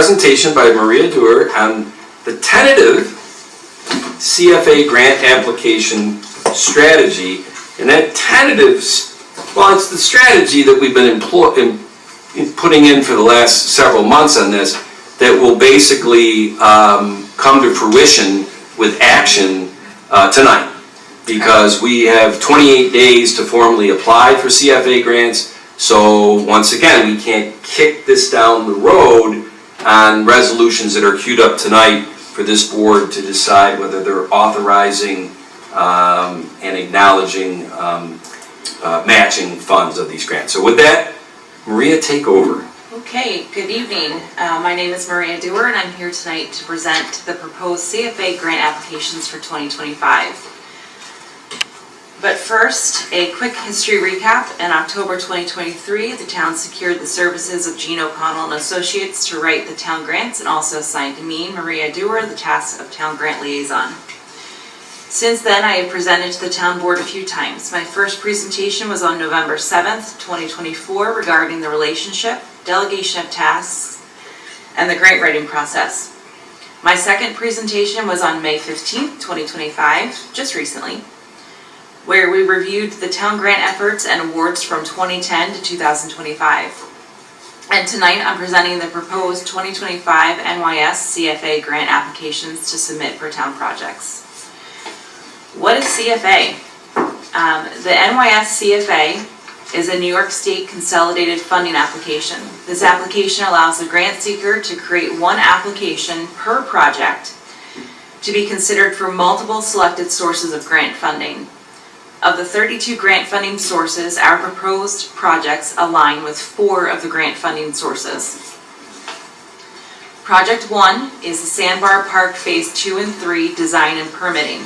presentation by Maria Dewar on the tentative CFA grant application strategy. And that tentative, well, it's the strategy that we've been putting in for the last several months on this, that will basically come to fruition with action tonight. Because we have 28 days to formally apply for CFA grants. So once again, we can't kick this down the road on resolutions that are queued up tonight for this board to decide whether they're authorizing and acknowledging matching funds of these grants. So with that, Maria, take over. Okay, good evening. My name is Maria Dewar and I'm here tonight to present the proposed CFA grant applications for 2025. But first, a quick history recap. In October 2023, the town secured the services of Gene O'Connell and Associates to write the town grants and also assigned me, Maria Dewar, the task of town grant liaison. Since then, I have presented to the town board a few times. My first presentation was on November 7th, 2024 regarding the relationship, delegation of tasks, and the grant writing process. My second presentation was on May 15th, 2025, just recently, where we reviewed the town grant efforts and awards from 2010 to 2025. And tonight I'm presenting the proposed 2025 NYS CFA grant applications to submit for town projects. What is CFA? The NYS CFA is a New York State consolidated funding application. This application allows the grant seeker to create one application per project to be considered for multiple selected sources of grant funding. Of the 32 grant funding sources, our proposed projects align with 4 of the grant funding sources. Project 1 is the Sandbar Park Phase 2 and 3 design and permitting.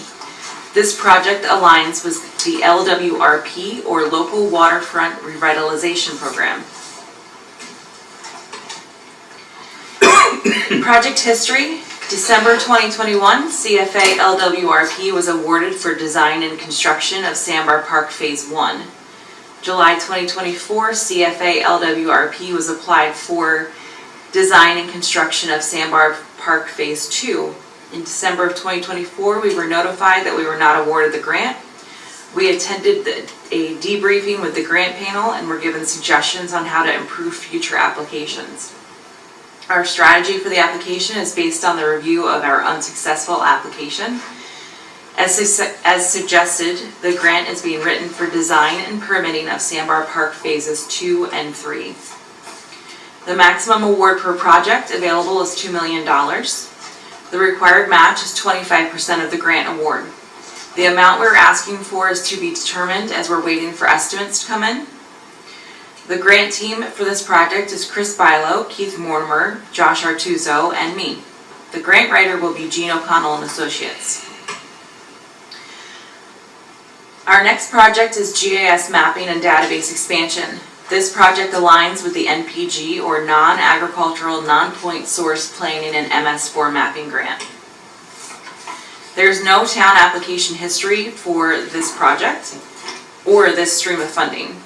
This project aligns with the LWRP, or Local Waterfront Revitalization Program. Project history. December 2021, CFA LWRP was awarded for design and construction of Sandbar Park Phase 1. July 2024, CFA LWRP was applied for design and construction of Sandbar Park Phase 2. In December of 2024, we were notified that we were not awarded the grant. We attended a debriefing with the grant panel and were given suggestions on how to improve future applications. Our strategy for the application is based on the review of our unsuccessful application. As suggested, the grant is being written for design and permitting of Sandbar Park Phases 2 and 3. The maximum award per project available is $2 million. The required match is 25% of the grant award. The amount we're asking for is to be determined as we're waiting for estimates to come in. The grant team for this project is Chris Bilo, Keith Mortimer, Josh Artuso, and me. The grant writer will be Gene O'Connell and Associates. Our next project is GIS mapping and database expansion. This project aligns with the NPG, or Non-Agricultural Non-Point Source Planning and MS4 Mapping Grant. There's no town application history for this project or this stream of funding.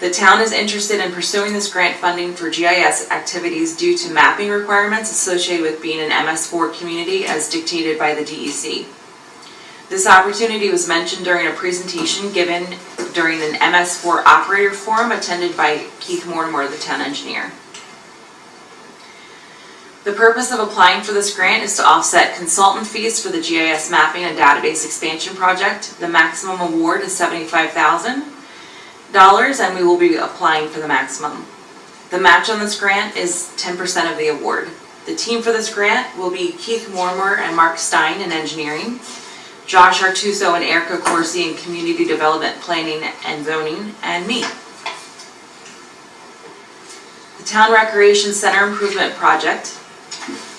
The town is interested in pursuing this grant funding for GIS activities due to mapping requirements associated with being an MS4 community as dictated by the DEC. This opportunity was mentioned during a presentation given during an MS4 operator forum attended by Keith Mortimer, the town engineer. The purpose of applying for this grant is to offset consultant fees for the GIS mapping and database expansion project. The maximum award is $75,000. And we will be applying for the maximum. The match on this grant is 10% of the award. The team for this grant will be Keith Mortimer and Mark Stein in engineering, Josh Artuso and Erica Corsi in community development planning and zoning, and me. The Town Recreation Center Improvement Project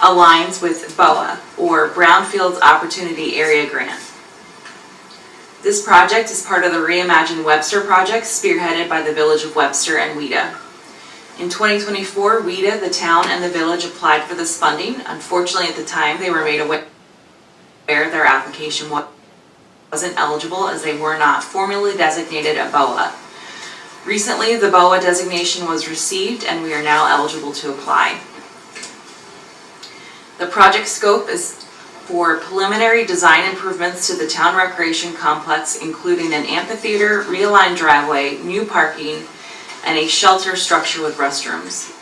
aligns with BOA, or Brownfields Opportunity Area Grant. This project is part of the Reimagine Webster project spearheaded by the Village of Webster and WIDA. In 2024, WIDA, the town, and the village applied for this funding. Unfortunately, at the time, they were made aware their application wasn't eligible as they were not formally designated a BOA. Recently, the BOA designation was received and we are now eligible to apply. The project scope is for preliminary design improvements to the town recreation complex, including an amphitheater, realigned driveway, new parking, and a shelter structure with restrooms.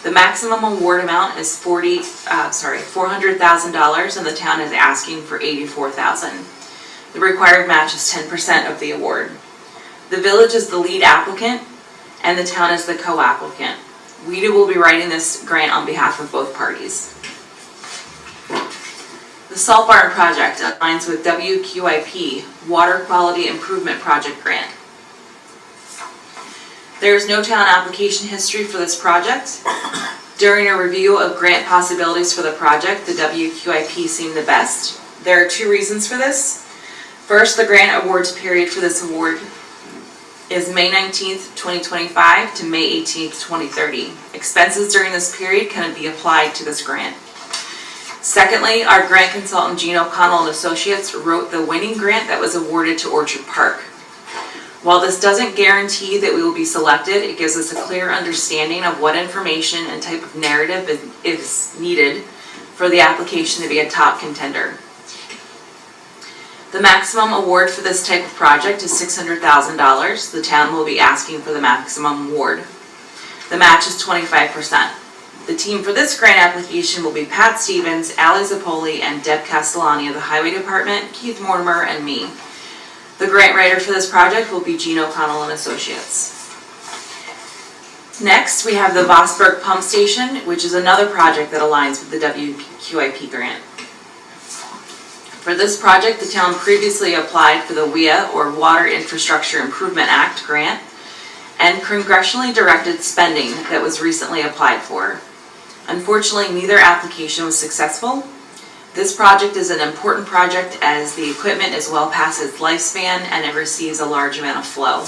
The maximum award amount is $400,000, and the town is asking for $84,000. The required match is 10% of the award. The village is the lead applicant, and the town is the co-applicant. WEDA will be writing this grant on behalf of both parties. The Salt Barn project aligns with WQIP, Water Quality Improvement Project Grant. There is no town application history for this project. During a review of grant possibilities for the project, the WQIP seemed the best. There are 2 reasons for this. First, the grant awards period for this award is May 19th, 2025 to May 18th, 2030. Expenses during this period can be applied to this grant. Secondly, our grant consultant, Gene O'Connell and Associates, wrote the winning grant that was awarded to Orchard Park. While this doesn't guarantee that we will be selected, it gives us a clear understanding of what information and type of narrative is needed for the application to be a top contender. The maximum award for this type of project is $600,000. The town will be asking for the maximum award. The match is 25%. The team for this grant application will be Pat Stevens, Ali Zappoli, and Deb Castellani of the Highway Department, Keith Mortimer, and me. The grant writer for this project will be Gene O'Connell and Associates. Next, we have the Vosburgh Pump Station, which is another project that aligns with the WQIP grant. For this project, the town previously applied for the WIA, or Water Infrastructure Improvement Act grant, and congressionally directed spending that was recently applied for. Unfortunately, neither application was successful. This project is an important project as the equipment is well past its lifespan and it receives a large amount of flow.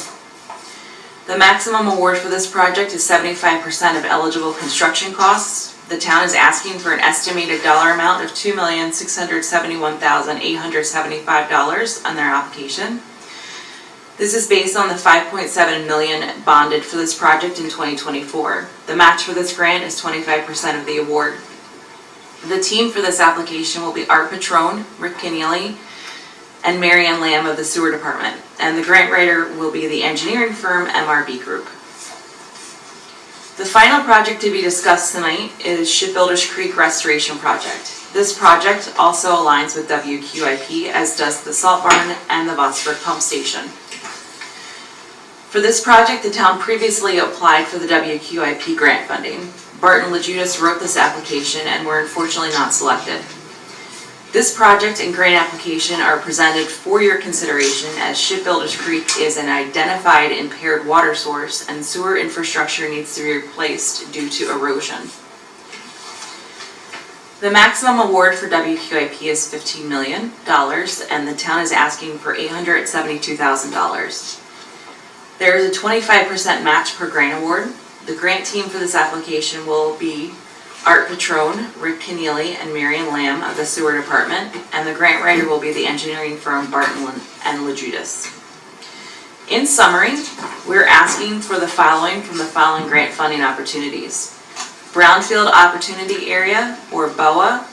The maximum award for this project is 75% of eligible construction costs. The town is asking for an estimated dollar amount of $2,671,875 on their application. This is based on the $5.7 million bonded for this project in 2024. The match for this grant is 25% of the award. The team for this application will be Art Patrone, Rick Keneally, and Mary Ann Lamb of the Sewer Department, and the grant writer will be the engineering firm MRB Group. The final project to be discussed tonight is Shipbuilders Creek Restoration Project. This project also aligns with WQIP, as does the Salt Barn and the Vosburgh Pump Station. For this project, the town previously applied for the WQIP grant funding. Barton LaJudas wrote this application and were unfortunately not selected. This project and grant application are presented for your consideration as Shipbuilders Creek is an identified impaired water source and sewer infrastructure needs to be replaced due to erosion. The maximum award for WQIP is $15 million and the town is asking for $872,000. There is a 25% match per grant award. The grant team for this application will be Art Patrone, Rick Keneally, and Marion Lamb of the Sewer Department, and the grant writer will be the engineering firm Barton and LaJudas. In summary, we're asking for the following from the following grant funding opportunities. Brownfield Opportunity Area, or BOA,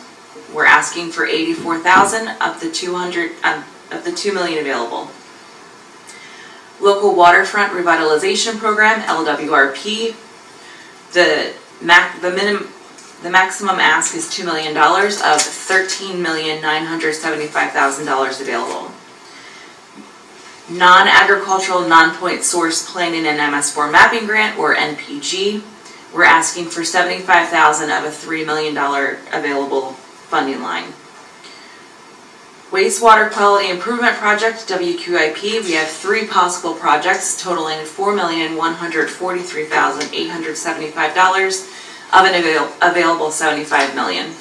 we're asking for $84,000 of the $2 million available. Local Waterfront Revitalization Program, LWRP, the maximum ask is $2 million of $13,975,000 available. Non-agricultural non-point source planning and MS4 mapping grant, or NPG, we're asking for $75,000 of a $3 million available funding line. Wastewater Quality Improvement Project, WQIP, we have 3 possible projects totaling $4,143,875 of an available $75 million.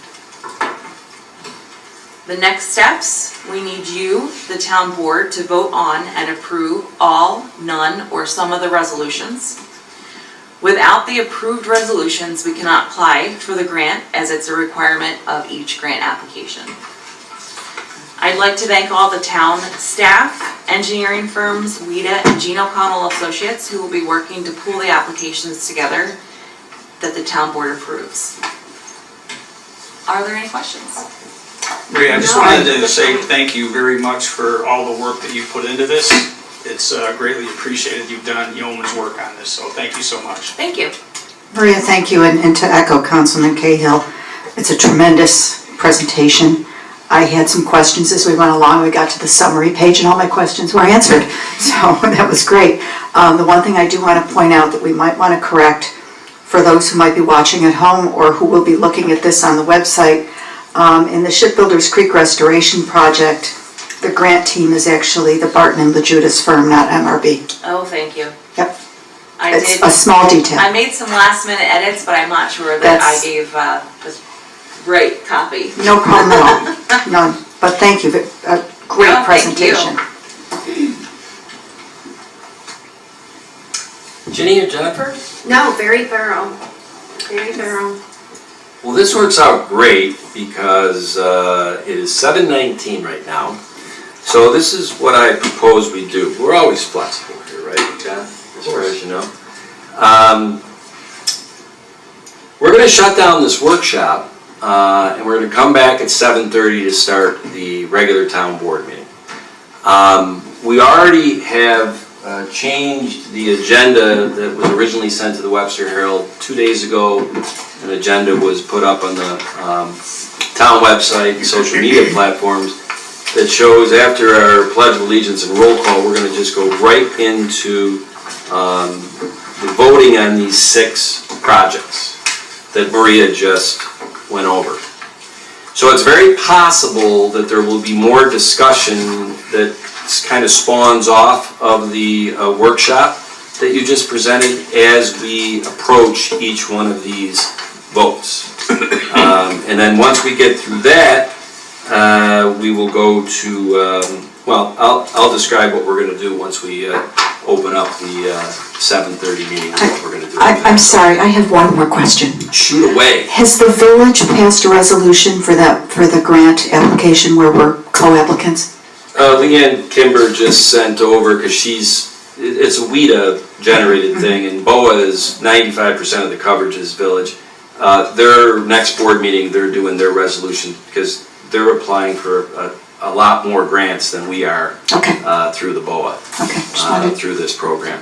The next steps, we need you, the town board, to vote on and approve all, none, or some of the resolutions. Without the approved resolutions, we cannot apply for the grant as it's a requirement of each grant application. I'd like to thank all the town staff, engineering firms, WEDA, and Gene O'Connell Associates who will be working to pull the applications together that the town board approves. Are there any questions? Maria, I just No, wanted to that's say fine. thank you very much for all the work that you put into this. It's greatly appreciated. You've done yeoman's work on this, so thank you so much. Thank you. Maria, thank you, and to echo Councilman Cahill, it's a tremendous presentation. I had some questions as we went along. We got to the summary page and all my questions were answered, so that was great. The one thing I do want to point out that we might want to correct for those who might be watching at home or who will be looking at this on the website, in the Shipbuilders Creek Restoration Project, the grant team is actually the Barton and LaJudas firm, not MRB. Oh, thank you. Yep. I It's did. a small detail. I made some last minute edits, but I'm not sure that I That's- gave the right copy. No problem at all, none. But thank you, a great No, thank you. presentation. Ginny or Jennifer? No, very thorough. Very thorough. Well, this works out great because it is 7:19 right now. So this is what I propose we do. We're always flexible here, right, John? As far as you know. We're going to shut down this workshop and we're going to come back at 7:30 to start the regular town board meeting. We already have changed the agenda that was originally sent to the Webster Herald 2 days ago. An agenda was put up on the town website and social media platforms that shows after our Pledge of Allegiance and roll call, we're going to just go right into the voting on these 6 projects that Maria just went over. So it's very possible that there will be more discussion that kind of spawns off of the workshop that you just presented as we approach each one of these votes. And then once we get through that, we will go to, well, I'll describe what we're going to do once we open up the 7:30 meeting, and what we're going to do. I'm sorry, I have one more question. Shoot away. Has the village passed a resolution for the grant application where we're co-applicants? Leanne Kimber just sent over, because it's a WIDA generated thing, and BOA is 95% of the coverage is village. Their next board meeting, they're doing their resolution, because they're applying for a lot more grants than we are Okay, through the BOA, okay, just wanted through this program.